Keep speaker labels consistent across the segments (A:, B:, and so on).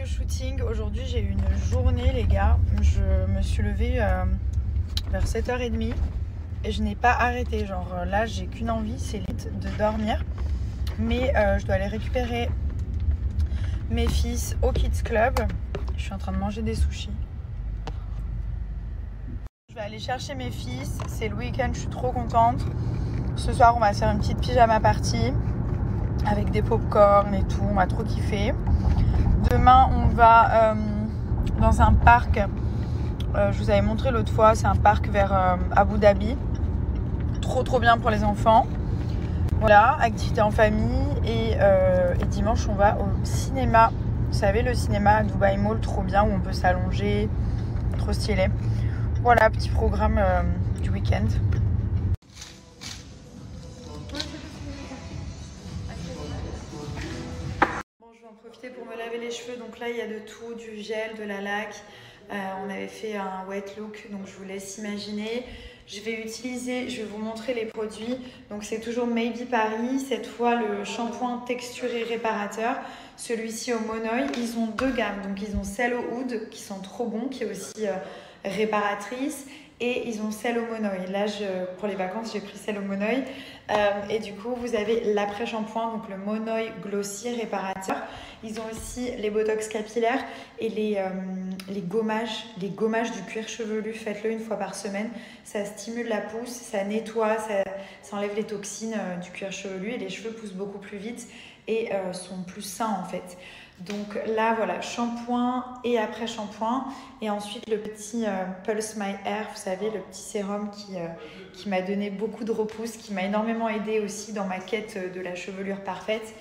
A: au shooting. Aujourd'hui j'ai eu une journée les gars. Je me suis levée vers 7h30 et je n'ai pas arrêté. Genre là j'ai qu'une envie, c'est de dormir. Mais je dois aller récupérer mes fils au Kids Club. Je suis en train de manger des sushis. Je vais aller chercher mes fils. C'est le week-end, je suis trop contente. Ce soir on va faire une petite pyjama party avec des pop-corn et tout. On va trop kiffer. Demain on va dans un parc. Je vous avais montré l'autre fois. C'est un parc vers Abu Dhabi. Trop bien pour les enfants. Voilà, activité en famille. Et dimanche on va au cinéma. Vous savez, le cinéma à Dubai Mall, trop bien, où on peut s'allonger. Trop stylé. Voilà, petit programme du week-end. Bon, je vais en profiter pour me laver les cheveux. Donc là, il y a de tout, du gel, de la laque. On avait fait un wet look, donc je vous laisse imaginer. Je vais vous montrer les produits. Donc c'est toujours Maybe Paris. Cette fois, le shampoing texturé réparateur. Celui-ci au monoï. Ils ont deux gammes. Donc ils ont celle au oud qui sont trop bons, qui est aussi réparatrice. Et ils ont celle au monoï. Là, pour les vacances, j'ai pris celle au monoï. Et du coup, vous avez l'après-shampoing, donc le monoï glossy réparateur. Ils ont aussi les botox capillaires et les gommages du cuir chevelu. Faites-le une fois par semaine. Ça stimule la pousse, ça nettoie, ça enlève les toxines du cuir chevelu et les cheveux poussent beaucoup plus vite et sont plus sains en fait. Donc là, voilà, shampoing et après shampoing. Et ensuite, le petit Pulse My Hair, vous savez, le petit sérum qui m'a donné beaucoup de repousse, qui m'a énormément aidé aussi dans ma quête de la chevelure parfaite,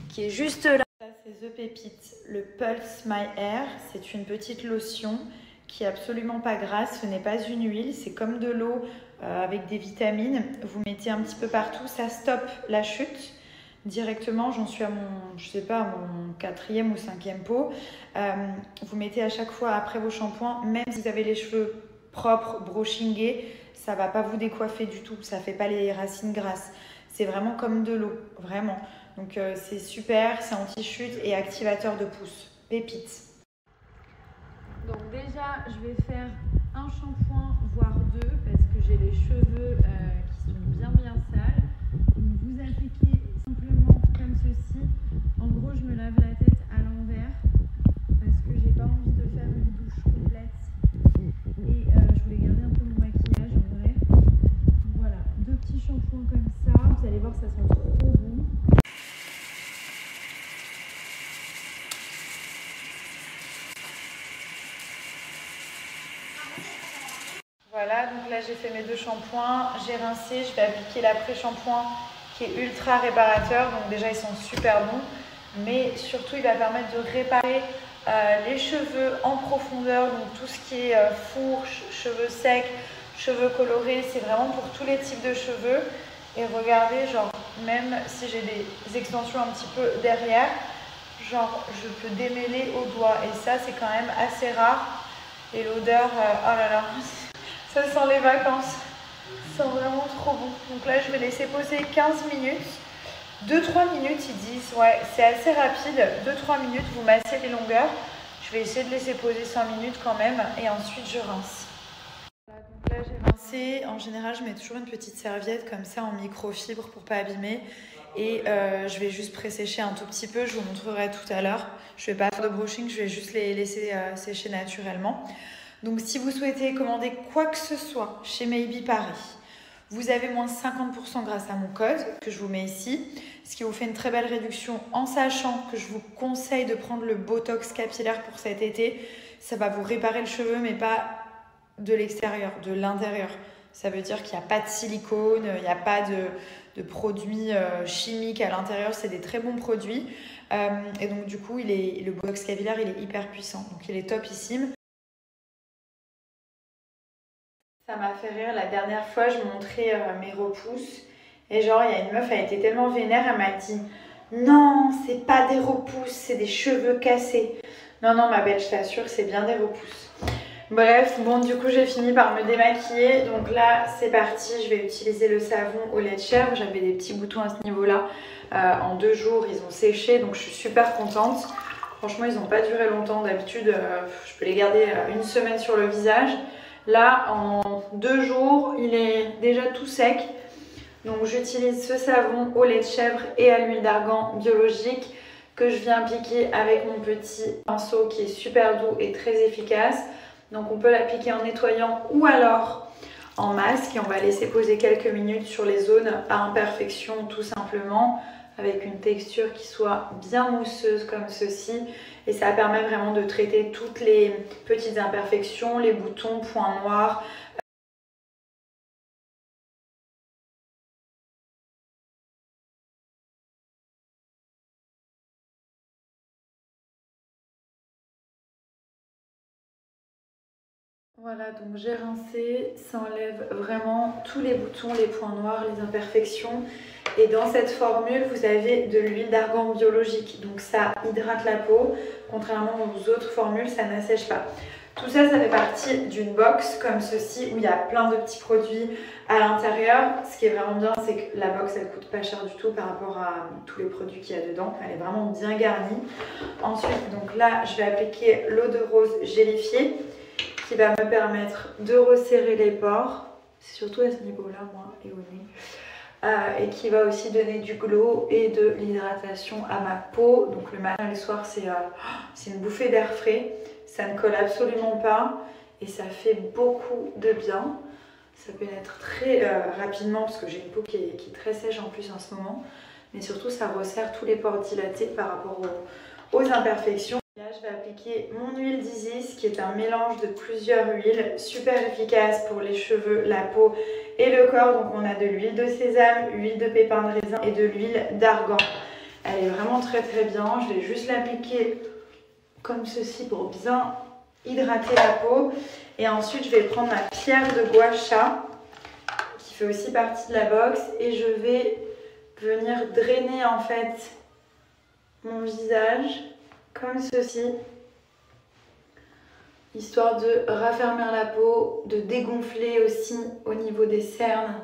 A: qui est juste là. Ça, c'est The Pépite, le Pulse My Hair. C'est une petite lotion qui est absolument pas grasse. Ce n'est pas une huile, c'est comme de l'eau avec des vitamines. Vous mettez un petit peu partout, ça stoppe la chute. Directement, j'en suis à mon 4e ou 5e pot. Vous mettez à chaque fois après vos shampoings, même si vous avez les cheveux propres, brochingés, ça ne va pas vous décoiffer du tout. Ça ne fait pas les racines grasses. C'est vraiment comme de l'eau, vraiment. Donc c'est super, c'est anti-chute et activateur de pouce. Pépite. Donc déjà, je vais faire un shampoing, voire deux, parce que j'ai les cheveux qui sont bien sales. Donc vous appliquez simplement comme ceci. En gros, je me lave la tête à l'envers parce que j'ai pas envie de faire une douche complète et je voulais garder un peu mon maquillage en vrai. Donc voilà, deux petits shampoings comme ça. Vous allez voir, ça sent trop bon. Voilà, donc là j'ai fait mes deux shampoings, j'ai rincé, je vais appliquer l'après-shampoing qui est ultra réparateur, donc déjà ils sont super bons, mais surtout il va permettre de réparer les cheveux en profondeur, donc tout ce qui est fourche, cheveux secs, cheveux colorés, c'est vraiment pour tous les types de cheveux. Et regardez, genre même si j'ai des extensions un petit peu derrière, genre je peux démêler au doigt et ça c'est quand même assez rare. Et l'odeur, oh là là, ça sent les vacances. Ça sent vraiment trop bon. Donc là, je vais laisser poser 15 minutes. 2-3 minutes, ils disent. Ouais, c'est assez rapide. 2-3 minutes, vous massez les longueurs. Je vais essayer de laisser poser 5 minutes quand même. Et ensuite, je rince. Voilà, donc là, j'ai rincé. En général, je mets toujours une petite serviette comme ça en microfibre pour pas abîmer. Et je vais juste pré-sécher un tout petit peu. Je vous montrerai tout à l'heure. Je vais pas faire de brushing. Je vais juste les laisser sécher naturellement. Donc si vous souhaitez commander quoi que ce soit chez Maybe Paris, vous avez moins 50% grâce à mon code que je vous mets ici, ce qui vous fait une très belle réduction en sachant que je vous conseille de prendre le Botox capillaire pour cet été. Ça va vous réparer le cheveu mais pas de l'extérieur, de l'intérieur. Ça veut dire qu'il n'y a pas de silicone, il n'y a pas de produits chimiques à l'intérieur, c'est des très bons produits. Et donc du coup, le Botox capillaire, il est hyper puissant, donc il est topissime. Ça m'a fait rire, la dernière fois je montrais mes repousses et genre il y a une meuf, elle était tellement vénère, elle m'a dit non, c'est pas des repousses, c'est des cheveux cassés. Non ma belle, je t'assure, c'est bien des repousses. Bref, bon du coup j'ai fini par me démaquiller, donc là c'est parti, je vais utiliser le savon au lait de chèvre. J'avais des petits boutons à ce niveau là, en 2 jours ils ont séché, donc je suis super contente. Franchement, ils n'ont pas duré longtemps. D'habitude, je peux les garder une semaine sur le visage. Là, en 2 jours, il est déjà tout sec. Donc j'utilise ce savon au lait de chèvre et à l'huile d'argan biologique que je viens appliquer avec mon petit pinceau qui est super doux et très efficace. Donc on peut l'appliquer en nettoyant ou alors en masque et on va laisser poser quelques minutes sur les zones à imperfection tout simplement avec une texture qui soit bien mousseuse comme ceci et ça permet vraiment de traiter toutes les petites imperfections, les boutons, points noirs. Voilà, donc j'ai rincé, ça enlève vraiment tous les boutons, les points noirs, les imperfections. Et dans cette formule, vous avez de l'huile d'argan biologique, donc ça hydrate la peau. Contrairement aux autres formules, ça n'assèche pas. Tout ça, ça fait partie d'une box comme ceci où il y a plein de petits produits à l'intérieur. Ce qui est vraiment bien, c'est que la box, elle coûte pas cher du tout par rapport à tous les produits qu'il y a dedans. Elle est vraiment bien garnie. Ensuite, donc là, je vais appliquer l'eau de rose gélifiée qui va me permettre de resserrer les pores. C'est surtout à ce niveau-là, moi, et au nez. Et qui va aussi donner du glow et de l'hydratation à ma peau. Donc le matin et le soir, c'est une bouffée d'air frais. Ça ne colle absolument pas et ça fait beaucoup de bien. Ça pénètre très rapidement parce que j'ai une peau qui est très sèche en plus en ce moment. Mais surtout, ça resserre tous les pores dilatés par rapport aux imperfections. Là, je vais appliquer mon huile d'Isis qui est un mélange de plusieurs huiles super efficace pour les cheveux, la peau et le corps. Donc on a de l'huile de sésame, huile de pépins de raisin et de l'huile d'argan. Elle est vraiment très très bien. Je vais juste l'appliquer comme ceci pour bien hydrater la peau. Et ensuite, je vais prendre ma pierre de gua sha qui fait aussi partie de la box et je vais venir drainer en fait mon visage comme ceci, histoire de raffermir la peau, de dégonfler aussi au niveau des cernes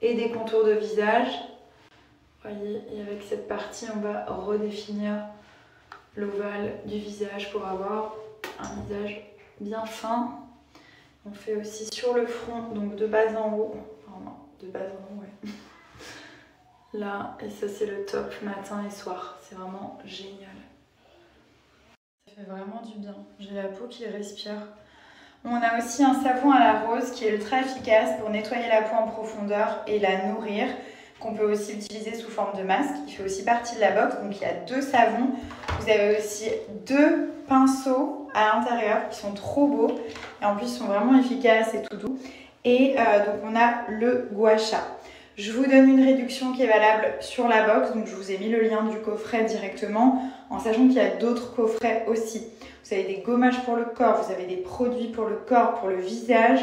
A: et des contours de visage. Vous voyez, et avec cette partie, on va redéfinir l'ovale du visage pour avoir un visage bien fin. On fait aussi sur le front, donc de bas en haut. Enfin non, de bas en haut, ouais. Là, et ça c'est le top matin et soir. C'est vraiment génial. Ça fait vraiment du bien. J'ai la peau qui respire. On a aussi un savon à la rose qui est ultra efficace pour nettoyer la peau en profondeur et la nourrir, qu'on peut aussi utiliser sous forme de masque. Il fait aussi partie de la box, donc il y a 2 savons. Vous avez aussi 2 pinceaux à l'intérieur qui sont trop beaux et en plus ils sont vraiment efficaces et tout doux. Et donc on a le gua sha. Je vous donne une réduction qui est valable sur la box, donc je vous ai mis le lien du coffret directement, en sachant qu'il y a d'autres coffrets aussi. Vous avez des gommages pour le corps, vous avez des produits pour le corps, pour le visage,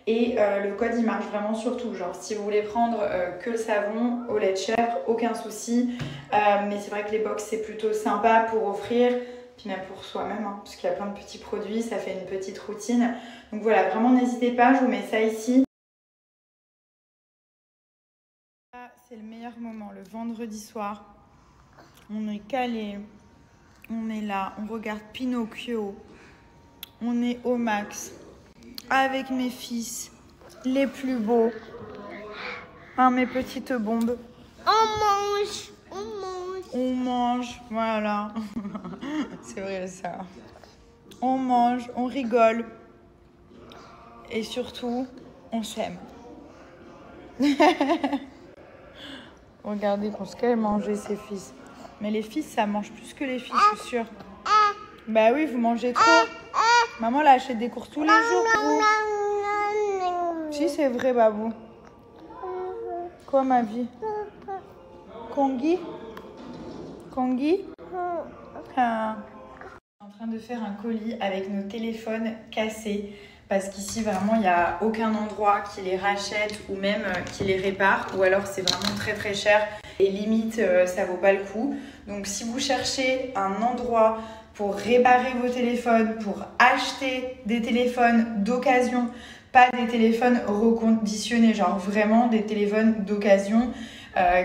A: et le code il marche vraiment sur tout. Genre si vous voulez prendre que le savon au lait de chèvre, aucun souci, mais c'est vrai que les box c'est plutôt sympa pour offrir, puis même pour soi-même, hein, parce qu'il y a plein de petits produits, ça fait une petite routine. Donc voilà, vraiment n'hésitez pas, je vous mets ça ici. C'est le meilleur moment, le vendredi soir. On est calé, on est là, on regarde Pinocchio. On est au max avec mes fils, les plus beaux. Hein, mes petites bombes. On mange, voilà. C'est vrai ça. On mange, on rigole. Et surtout, on s'aime. Regardez pour ce qu'elle mangeait, ses fils. Mais les fils, ça mange plus que les filles, je suis sûre. Bah oui, vous mangez trop. Maman, elle achète des courses tous les jours, vous. Si, c'est vrai, Babou. Quoi, ma vie? Kongi? Kongi? Ah. Je suis en train de faire un colis avec nos téléphones cassés. Parce qu'ici, vraiment, il n'y a aucun endroit qui les rachète ou même qui les répare. Ou alors, c'est vraiment très très cher. Et limite, ça vaut pas le coup. Donc, si vous cherchez un endroit pour réparer vos téléphones, pour acheter des téléphones d'occasion, pas des téléphones reconditionnés, genre vraiment des téléphones d'occasion,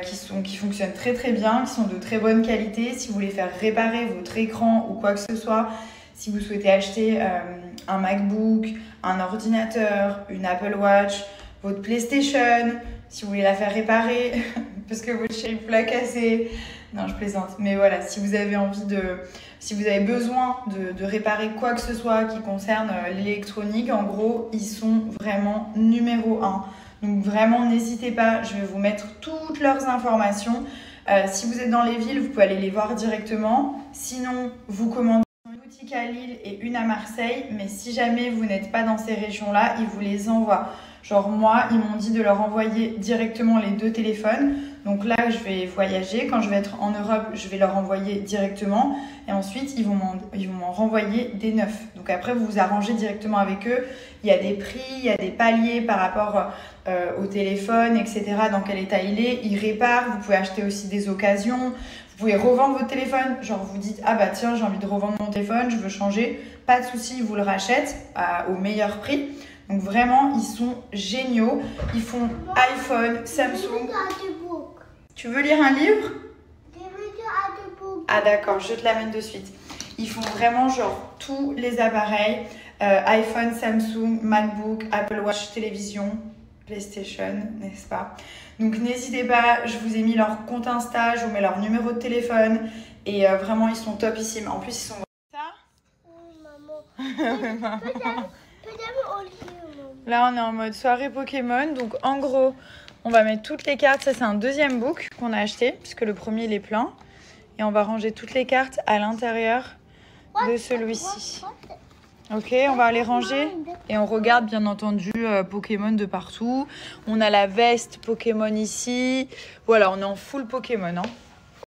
A: qui fonctionnent très très bien, qui sont de très bonne qualité. Si vous voulez faire réparer votre écran ou quoi que ce soit, si vous souhaitez acheter un MacBook, un ordinateur, une Apple Watch, votre PlayStation, si vous voulez la faire réparer parce que votre chérie l'a cassée. Non, je plaisante. Mais voilà, si vous avez si vous avez besoin de réparer quoi que ce soit qui concerne l'électronique, en gros, ils sont vraiment numéro 1. Donc vraiment, n'hésitez pas, je vais vous mettre toutes leurs informations. Si vous êtes dans les villes, vous pouvez aller les voir directement. Sinon, vous commandez une boutique à Lille et une à Marseille. Mais si jamais vous n'êtes pas dans ces régions-là, ils vous les envoient. Genre moi, ils m'ont dit de leur envoyer directement les 2 téléphones. Donc là, je vais voyager. Quand je vais être en Europe, je vais leur envoyer directement. Et ensuite, ils vont m'en renvoyer des neufs. Donc après, vous vous arrangez directement avec eux. Il y a des prix, il y a des paliers par rapport au téléphone, etc. Dans quel état il est. Ils réparent. Vous pouvez acheter aussi des occasions. Vous pouvez revendre votre téléphone. Genre, vous dites, ah bah tiens, j'ai envie de revendre mon téléphone, je veux changer. Pas de souci, ils vous le rachètent au meilleur prix. Donc vraiment, ils sont géniaux. Ils font iPhone, Samsung. Tu veux lire un livre? Ah d'accord, je te l'amène de suite. Ils font vraiment genre tous les appareils. iPhone, Samsung, MacBook, Apple Watch, télévision, PlayStation, n'est-ce pas? Donc n'hésitez pas, je vous ai mis leur compte Insta, je vous mets leur numéro de téléphone. Et vraiment, ils sont topissimes. En plus, ils sont... Ça? Oui, maman. Là, on est en mode soirée Pokémon. Donc, en gros, on va mettre toutes les cartes. Ça, c'est un deuxième book qu'on a acheté, puisque le premier, il est plein. Et on va ranger toutes les cartes à l'intérieur de celui-ci. Ok, on va les ranger. Et on regarde, bien entendu, Pokémon de partout. On a la veste Pokémon ici. Voilà, on est en full Pokémon. Hein.